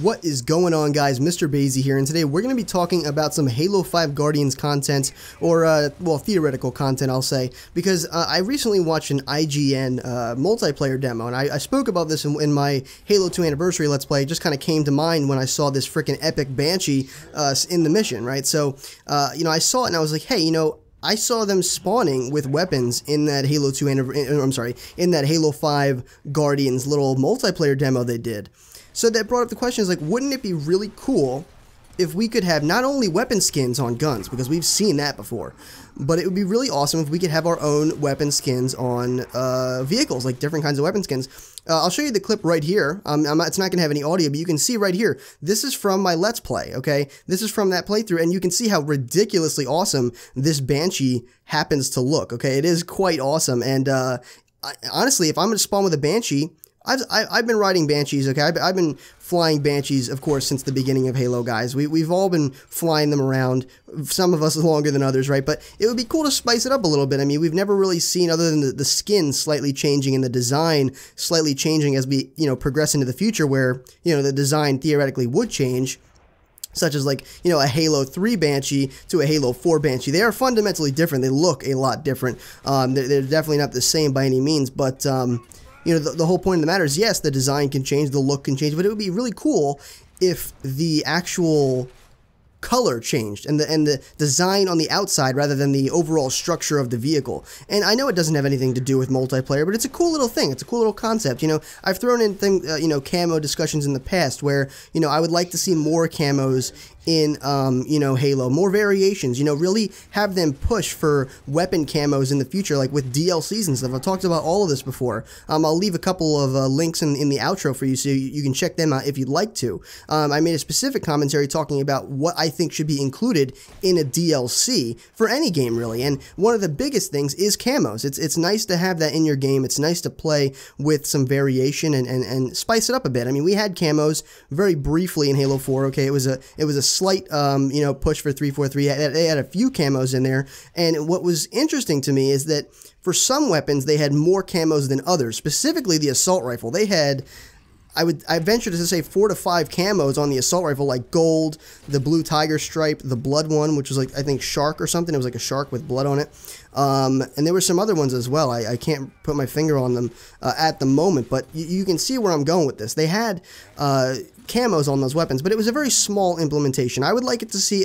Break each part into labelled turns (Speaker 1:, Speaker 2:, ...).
Speaker 1: What is going on, guys? Mr. Basie here, and today we're going to be talking about some Halo 5 Guardians content, or, well, theoretical content, I'll say, because I recently watched an IGN multiplayer demo, and I spoke about this in my Halo 2 Anniversary Let's Play. It just kind of came to mind when I saw this freaking epic Banshee in the mission, right? So, you know, I saw it and I was like, hey, you know, I saw them spawning with weapons in that Halo 2 in that Halo 5 Guardians little multiplayer demo they did. So that brought up the question, is like, wouldn't it be really cool if we could have not only weapon skins on guns, because we've seen that before, but it would be really awesome if we could have our own weapon skins on vehicles, like different kinds of weapon skins. I'll show you the clip right here. It's not going to have any audio, but you can see right here. This is from my Let's Play, okay? This is from that playthrough, and you can see how ridiculously awesome this Banshee happens to look, okay? It is quite awesome, and honestly, if I'm going to spawn with a Banshee, I've been riding Banshees, okay? I've been flying Banshees, of course, since the beginning of Halo, guys. We've all been flying them around, some of us longer than others, right? But it would be cool to spice it up a little bit. I mean, we've never really seen, other than the skin slightly changing and the design slightly changing as we, you know, progress into the future, where, you know, the design theoretically would change, such as, like, you know, a Halo 3 Banshee to a Halo 4 Banshee. They are fundamentally different. They look a lot different. They're definitely not the same by any means, but you know, the whole point of the matter is, yes, the design can change, the look can change, but it would be really cool if the actual color changed and the design on the outside rather than the overall structure of the vehicle. And I know it doesn't have anything to do with multiplayer, but it's a cool little thing. It's a cool little concept. You know, I've thrown in you know, camo discussions in the past where, you know, I would like to see more camos in, you know, Halo, more variations, you know, really have them push for weapon camos in the future, like with DLCs and stuff. I've talked about all of this before. I'll leave a couple of links in the outro for you so you can check them out if you'd like to. I made a specific commentary talking about what I think should be included in a DLC for any game, really, and one of the biggest things is camos. It's nice to have that in your game. It's nice to play with some variation and spice it up a bit. I mean, we had camos very briefly in Halo 4, okay? It was a slight, you know, push for 343. They had a few camos in there, and what was interesting to me is that for some weapons, they had more camos than others, specifically the assault rifle. They had, I venture to say 4 to 5 camos on the assault rifle, like gold, the blue tiger stripe, the blood one, which was like, I think, shark or something. It was like a shark with blood on it. And there were some other ones as well. I can't put my finger on them at the moment, but you can see where I'm going with this. They had camos on those weapons, but it was a very small implementation. I would like it to see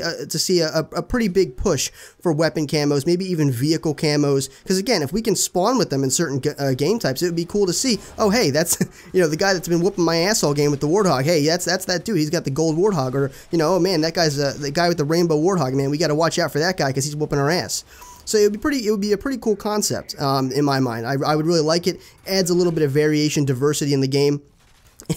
Speaker 1: a pretty big push for weapon camos, maybe even vehicle camos, because again, if we can spawn with them in certain game types, it would be cool to see, oh hey, that's, you know, the guy that's been whooping my ass all game with the Warthog. Hey, that's that dude. He's got the gold Warthog, or, you know, oh man, that guy's the guy with the rainbow Warthog. Man, we got to watch out for that guy because he's whooping our ass. So it would be a pretty cool concept in my mind. I would really like it. Adds a little bit of variation, diversity in the game,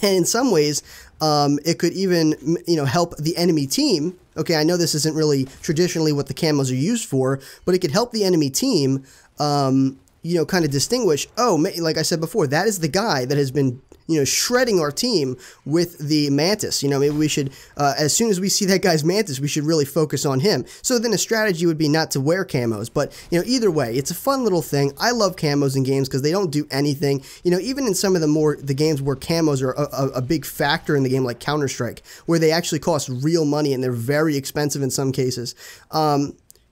Speaker 1: and in some ways, it could even, you know, help the enemy team. Okay, I know this isn't really traditionally what the camos are used for, but it could help the enemy team, you know, kind of distinguish, oh, like I said before, that is the guy that has been, you know, shredding our team with the Mantis. You know, maybe we should, as soon as we see that guy's Mantis, we should really focus on him. So then a strategy would be not to wear camos, but, you know, either way, it's a fun little thing. I love camos in games because they don't do anything. You know, even in some of the games where camos are a big factor in the game, like Counter-Strike, where they actually cost real money and they're very expensive in some cases.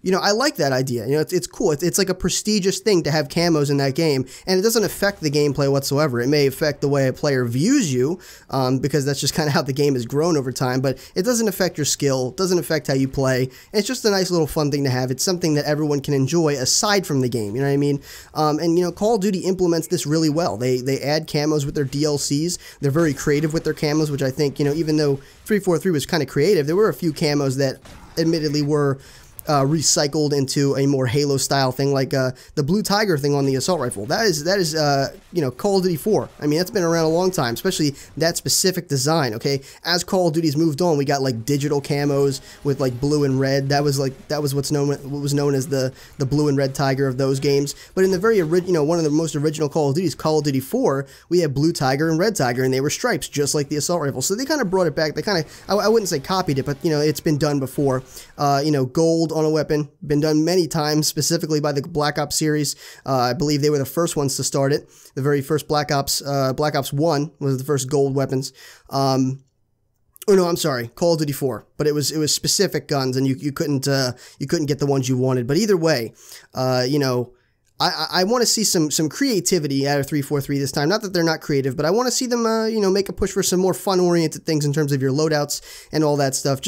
Speaker 1: You know, I like that idea. You know, it's cool. It's like a prestigious thing to have camos in that game, and it doesn't affect the gameplay whatsoever. It may affect the way a player views you, because that's just kind of how the game has grown over time, but it doesn't affect your skill, doesn't affect how you play. It's just a nice little fun thing to have. It's something that everyone can enjoy aside from the game, you know what I mean? And, you know, Call of Duty implements this really well. They add camos with their DLCs. They're very creative with their camos, which I think, you know, even though 343 was kind of creative, there were a few camos that admittedly were recycled into a more Halo-style thing, like the blue tiger thing on the assault rifle. That is you know, Call of Duty 4. I mean, that's been around a long time, especially that specific design, okay? As Call of Duty's moved on, we got, like, digital camos with, like, blue and red. That was what was known as the blue and red tiger of those games. But in the very, you know, one of the most original Call of Duties, Call of Duty 4, we had blue tiger and red tiger, and they were stripes, just like the assault rifle. So they kind of brought it back. They kind of, I wouldn't say copied it, but, you know, it's been done before. You know, gold on a weapon, been done many times, specifically by the Black Ops series. I believe they were the first ones to start it. The very first Black Ops 1 was the first gold weapons. Oh no, I'm sorry, Call of Duty 4, but it was specific guns, and you couldn't get the ones you wanted. But either way, you know, I want to see some creativity out of 343 this time. Not that they're not creative, but I want to see them, you know, make a push for some more fun-oriented things in terms of your loadouts and all that stuff.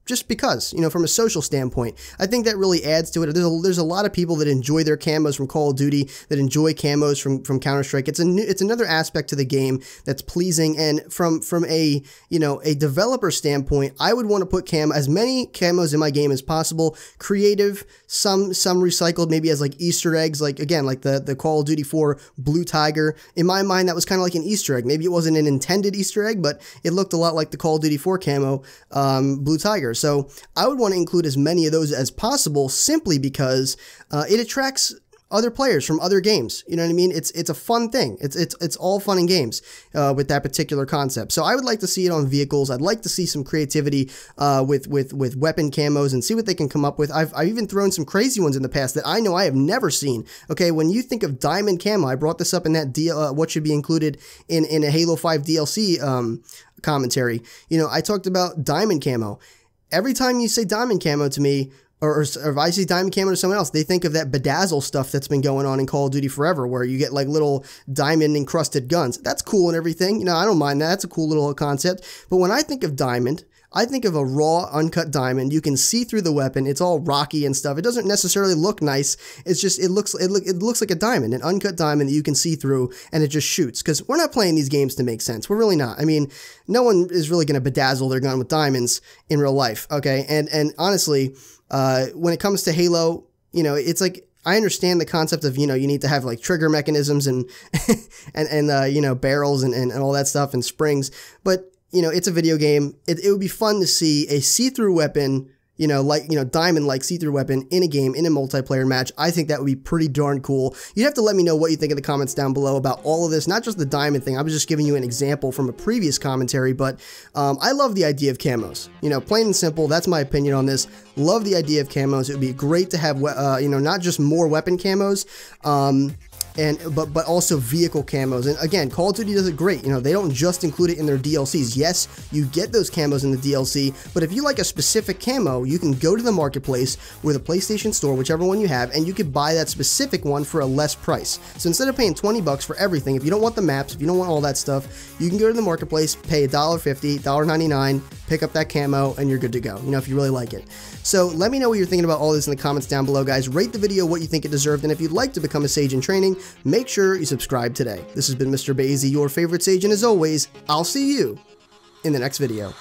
Speaker 1: Just because, you know, from a social standpoint, I think that really adds to it. There's a lot of people that enjoy their camos from Call of Duty, that enjoy camos from Counter-Strike. It's another aspect to the game that's pleasing, and from a, you know, a developer standpoint, I would want to put as many camos in my game as possible. Creative, some recycled, maybe as like Easter eggs, like again, like the Call of Duty 4 Blue Tiger. In my mind, that was kind of like an Easter egg. Maybe it wasn't an intended Easter egg, but it looked a lot like the Call of Duty 4 camo, Blue Tiger. So I would want to include as many of those as possible, simply because it attracts other players from other games. You know what I mean? It's a fun thing. It's all fun and games with that particular concept. So I would like to see it on vehicles. I'd like to see some creativity with weapon camos and see what they can come up with. I've even thrown some crazy ones in the past that I know I have never seen. Okay, when you think of diamond camo, I brought this up in that what should be included in a Halo 5 DLC commentary. You know, I talked about diamond camo. Every time you say diamond camo to me, or if I see diamond camo to someone else, they think of that bedazzle stuff that's been going on in Call of Duty forever, where you get like little diamond encrusted guns. That's cool and everything. You know, I don't mind that. That's a cool little concept. But when I think of diamond, I think of a raw, uncut diamond. You can see through the weapon. It's all rocky and stuff. It doesn't necessarily look nice. It's just, it looks like a diamond, an uncut diamond that you can see through, and it just shoots. Because we're not playing these games to make sense. We're really not. I mean, no one is really going to bedazzle their gun with diamonds in real life, okay? And honestly, when it comes to Halo, you know, it's like, I understand the concept of, you know, you need to have like trigger mechanisms and, you know, barrels and all that stuff and springs, but you know, it's a video game. It would be fun to see a see-through weapon, you know, like, you know, diamond-like see-through weapon in a game, in a multiplayer match. I think that would be pretty darn cool. You'd have to let me know what you think in the comments down below about all of this, not just the diamond thing. I was just giving you an example from a previous commentary, but I love the idea of camos. You know, plain and simple, that's my opinion on this. Love the idea of camos. It would be great to have, you know, not just more weapon camos, but also vehicle camos. And again, Call of Duty does it great. You know, they don't just include it in their DLCs. Yes, you get those camos in the DLC, but if you like a specific camo, you can go to the marketplace or the PlayStation Store, whichever one you have, and you could buy that specific one for a less price. So instead of paying 20 bucks for everything, if you don't want the maps, if you don't want all that stuff, you can go to the marketplace, pay $1.50, $1.99, pick up that camo, and you're good to go, you know, if you really like it. So let me know what you're thinking about all this in the comments down below, guys. Rate the video what you think it deserved, and if you'd like to become a Sage in training, make sure you subscribe today. This has been Mr. Basie, your favorite Sage, and as always, I'll see you in the next video.